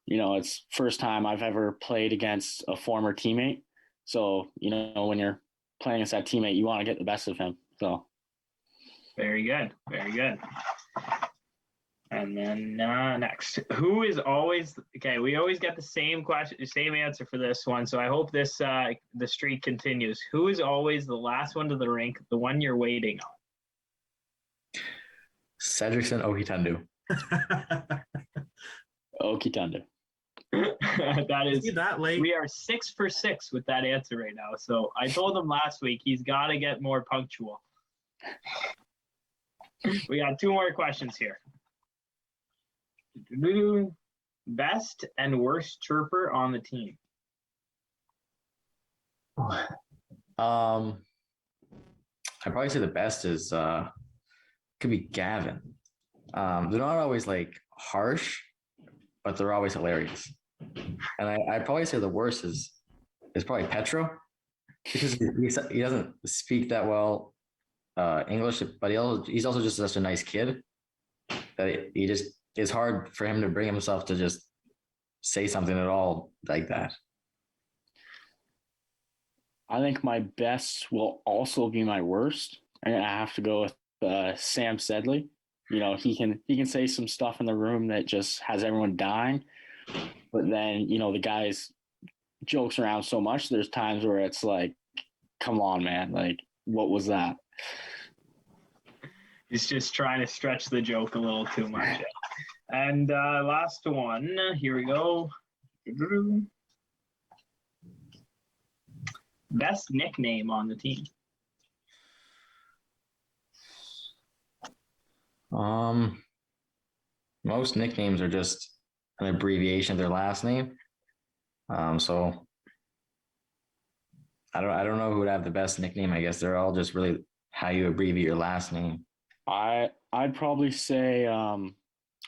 It's first time I've ever played against a former teammate. So, when you're playing against that teammate, you want to get the best of him. So. Very good. Very good. And then next, who is always okay? We always get the same question, same answer for this one. So I hope this the streak continues. Who is always the last one to the rink, the one you're waiting on? Cedricson Okitundu. Okitundu. That is that late. We are 6 for 6 with that answer right now. So I told him last week he's got to get more punctual. We got 2 more questions here. Best and worst chirper on the team. I'd probably say the best is could be Gavin. They're not always like harsh, but they're always hilarious. And I'd probably say the worst is probably Petro, because he doesn't speak that well English, but he's also just such a nice kid that it's hard for him to bring himself to just say something at all like that. I think my best will also be my worst. I have to go with Sam Sedley. You know, he can say some stuff in the room that just has everyone dying, but then, you know, the guy's jokes around so much. There's times where it's like, come on, man, like, what was that? He's just trying to stretch the joke a little too much. And last one, here we go. Best nickname on the team. Most nicknames are just an abbreviation of their last name. So I don't know who would have the best nickname. I guess they're all just really how you abbreviate your last name. I'd probably say,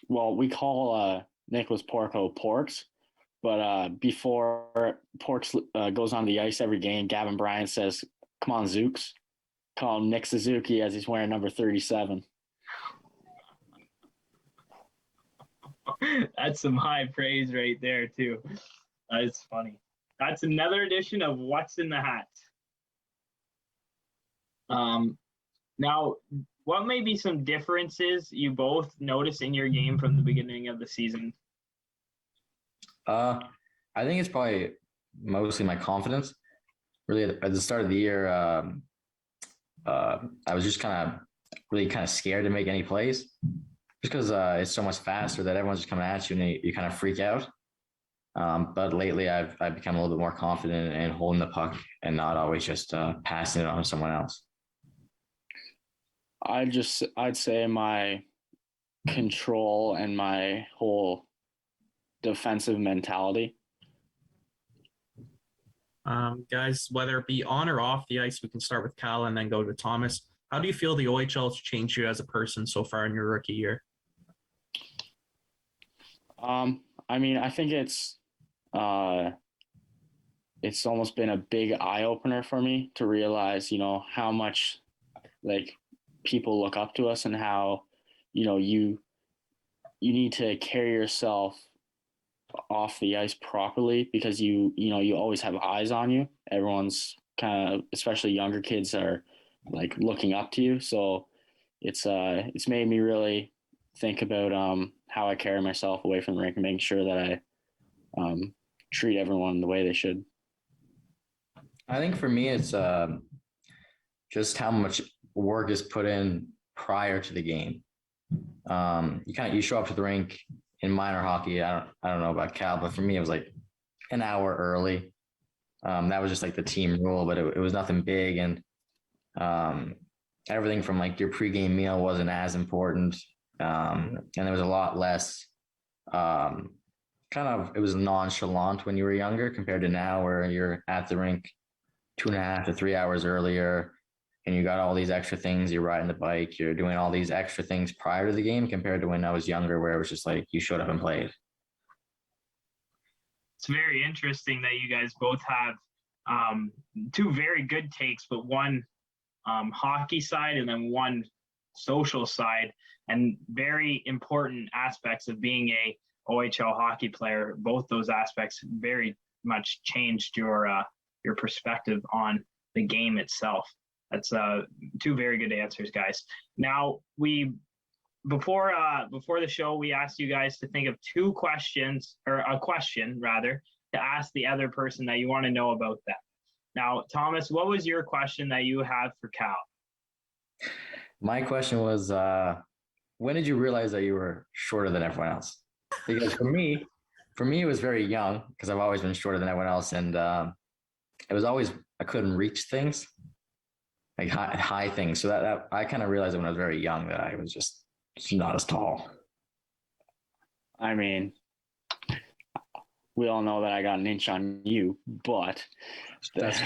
well, we call Nicholas Porco Porks, but before Porks goes on the ice every game, Gavin Bryant says, "Come on, Zooks." Call him Nick Suzuki as he's wearing number 37. That's some high praise right there, too. That's funny. That's another edition of What's in the Hat. Now, what may be some differences you both notice in your game from the beginning of the season? I think it's probably mostly my confidence. Really, at the start of the year, I was just kind of scared to make any plays, just because it's so much faster that everyone's just coming at you and you kind of freak out. But lately, I've become a little bit more confident in holding the puck and not always just passing it on to someone else. I'd say my control and my whole defensive mentality. Guys, whether it be on or off the ice, we can start with Cal and then go to Thomas. How do you feel the OHL has changed you as a person so far in your rookie year? I mean, I think it's almost been a big eye opener for me to realize, you know, how much like people look up to us and how, you know, you need to carry yourself off the ice properly because you always have eyes on you. Everyone's kind of, especially younger kids, are like looking up to you. So it's made me really think about how I carry myself away from the rink and making sure that I treat everyone the way they should. I think for me, it's just how much work is put in prior to the game. You show up to the rink in minor hockey. I don't know about Cal, but for me, it was like an hour early. That was just like the team rule, but it was nothing big. And everything from like your pregame meal wasn't as important. And there was a lot less, it was nonchalant when you were younger compared to now where you're at the rink 2.5 to 3 hours earlier and you got all these extra things. You're riding the bike, you're doing all these extra things prior to the game compared to when I was younger where it was just like you showed up and played. It's very interesting that you guys both have two very good takes, but one hockey side and then one social side, and very important aspects of being a OHL hockey player. Both those aspects very much changed your perspective on the game itself. That's two very good answers, guys. Now we before the show, we asked you guys to think of two questions, or a question rather, to ask the other person that you want to know about them. Now, Thomas, what was your question that you had for Cal? My question was, when did you realize that you were shorter than everyone else? Because for me, it was very young because I've always been shorter than everyone else, and it was always I couldn't reach things, like high things. So that I kind of realized when I was very young that I was just not as tall. I mean, we all know that I got an inch on you, but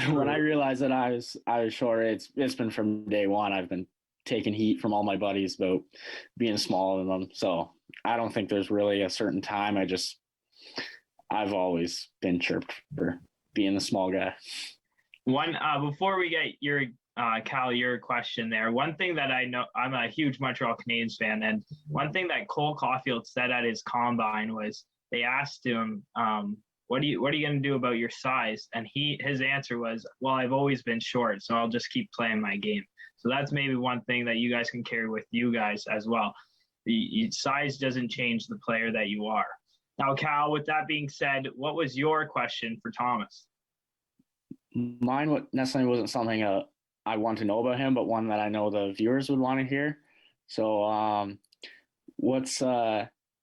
when I realized that I was short, it's been from day one. I've been taking heat from all my buddies about being smaller than them. So I don't think there's really a certain time. I've always been chirped for being the small guy. Before we get your Cal, your question there, one thing that I know, I'm a huge Montreal Canadiens fan, and one thing that Cole Caulfield said at his combine was they asked him, what are you going to do about your size? And his answer was, well, I've always been short, so I'll just keep playing my game. So that's maybe one thing that you guys can carry with you guys as well. The size doesn't change the player that you are. Now, Cal, with that being said, what was your question for Thomas? Mine necessarily wasn't something I want to know about him, but one that I know the viewers would want to hear. So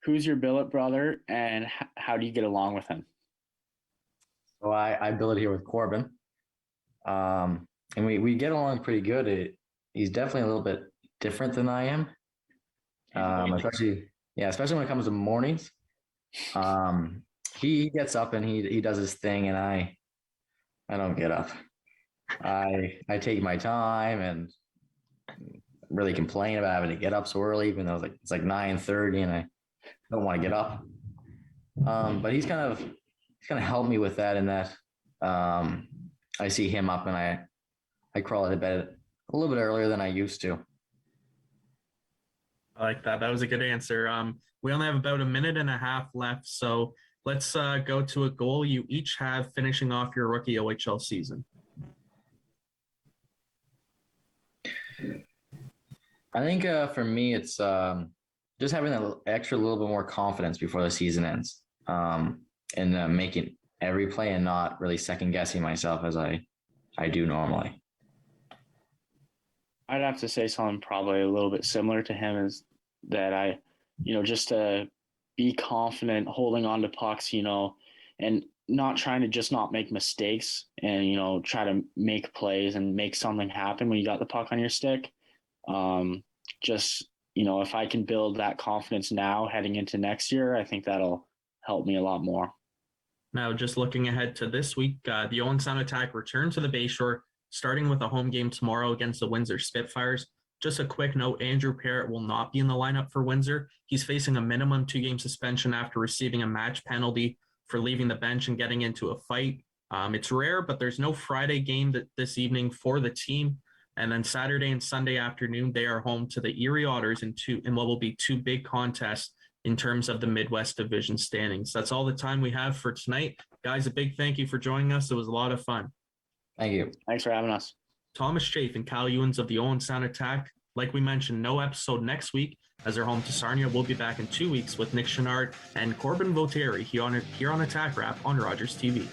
who's your billet brother, and how do you get along with him? So I billet here with Corbin. And we get along pretty good. He's definitely a little bit different than I am. Especially when it comes to mornings. He gets up and he does his thing, and I don't get up. I take my time and really complain about having to get up so early, even though it's like 9:30 and I don't want to get up. But he's kind of helped me with that, in that I see him up and I crawl out of bed a little bit earlier than I used to. I like that. That was a good answer. We only have about a minute and a half left, so let's go to a goal you each have finishing off your rookie OHL season. I think for me, it's just having that extra little bit more confidence before the season ends, and making every play and not really second guessing myself as I do normally. I'd have to say something probably a little bit similar to him, is that just to be confident, holding on to pucks, and not trying to just not make mistakes, and, try to make plays and make something happen when you got the puck on your stick. If I can build that confidence now heading into next year, I think that'll help me a lot more. Now, just looking ahead to this week, the Uens Sound Attack return to the Bayshore, starting with a home game tomorrow against the Windsor Spitfires. Just a quick note, Andrew Parrott will not be in the lineup for Windsor. He's facing a minimum 2-game suspension after receiving a match penalty for leaving the bench and getting into a fight. It's rare, but there's no Friday game this evening for the team. And then Saturday and Sunday afternoon, they are home to the Erie Otters in what will be two big contests in terms of the Midwest Division standings. That's all the time we have for tonight. Guys, a big thank you for joining us. It was a lot of fun. Thank you. Thanks for having us. Thomas Chafe and Cal Uens of the Uens Sound Attack. Like we mentioned, no episode next week as they're home to Sarnia. We'll be back in 2 weeks with Nick Chenard and Corbin Voteri here on Attack Wrap on Rogers TV.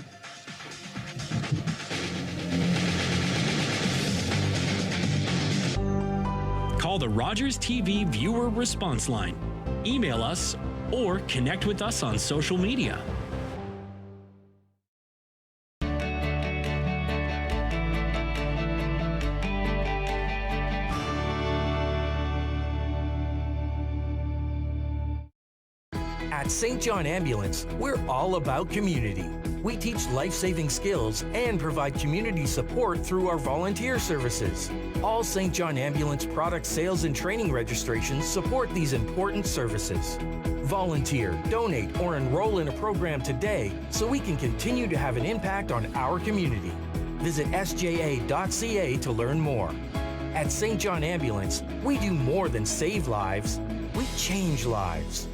Call the Rogers TV viewer response line. Email us or connect with us on social media. At St. John Ambulance, we're all about community. We teach life-saving skills and provide community support through our volunteer services. All St. John Ambulance product sales and training registrations support these important services. Volunteer, donate, or enroll in a program today so we can continue to have an impact on our community. Visit sja.ca to learn more. At St. John Ambulance, we do more than save lives, we change lives.